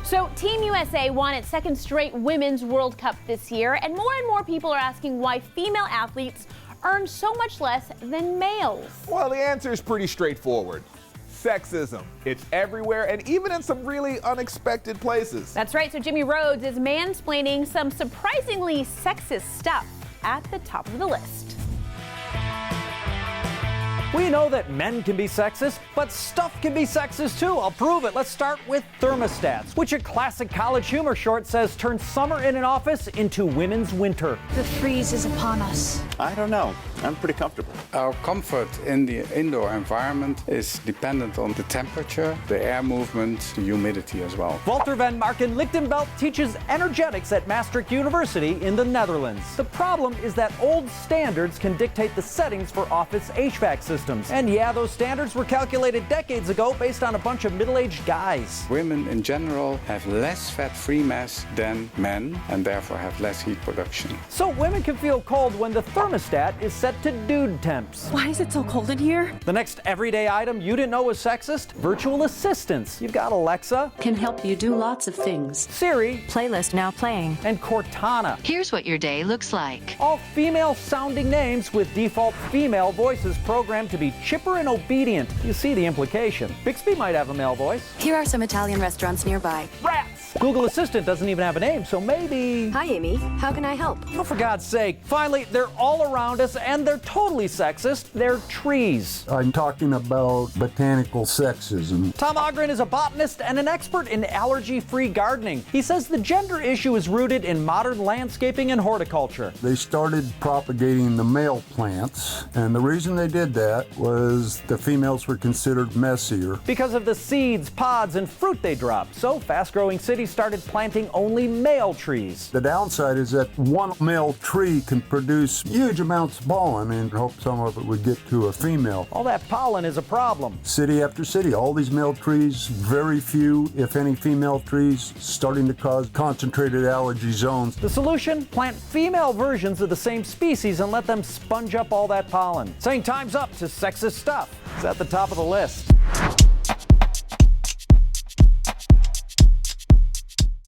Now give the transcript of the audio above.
So Team USA won its second straight Women's World Cup this year, and more people are asking why female athletes earn so much less than males. Well, the answer is pretty straightforward. Sexism. It's everywhere and even in some really unexpected places. That's right. So Jimmy Rhodes is mansplaining some surprisingly sexist stuff at the top of the list. We know that men can be sexist, but stuff can be sexist too. I'll prove it. Let's start with THERMOSTATS, which a classic college humor short says turns summer in an office into women's winter. The freeze is upon us. I don't know. I'm pretty comfortable. Our comfort in the indoor environment is dependent on the temperature, the air movement, the humidity as well. Walter van Marken Lichtenbelt teaches energetics at Maastricht University in the Netherlands. The problem is that old standards can dictate the settings for office HVAC systems. And yeah, those standards were calculated decades ago based on a bunch of middle-aged guys. Women in general have less fat-free mass than men and therefore have less heat production. So women can feel cold when the thermostat is set to dude temps. Why is it so cold in here? The next everyday item you didn't know was sexist? Virtual assistants. You've got Alexa, Can help you do lots of things. Siri, Playlist now playing. and Cortana. Here's what your day looks like. All female-sounding names with default female voices programmed to be chipper and obedient. You see the implication. Bixby might have a male voice. Here are some Italian restaurants nearby. Rats! Google Assistant doesn't even have a name, so maybe... Hi, Amy. How can I help? Oh, for God's sake. Finally, they're all around us, and they're totally sexist. They're trees. I'm talking about botanical sexism. Tom Ogren is a botanist and an expert in allergy-free gardening. He says the gender issue is rooted in modern landscaping and horticulture. They started propagating the male plants, and the reason they did that was the females were considered messier. Because of the seeds, pods, and fruit they drop. So fast-growing cities started planting only male trees. The downside is that one male tree can produce huge amounts of pollen, and hope some of it would get to a female. All that pollen is a problem. City after city, all these male trees, very few, if any, female trees, starting to cause concentrated allergy zones. The solution? Plant female versions of the same species and let them sponge up all that pollen. Saying time's up to sexist stuff. It's at the top of the list.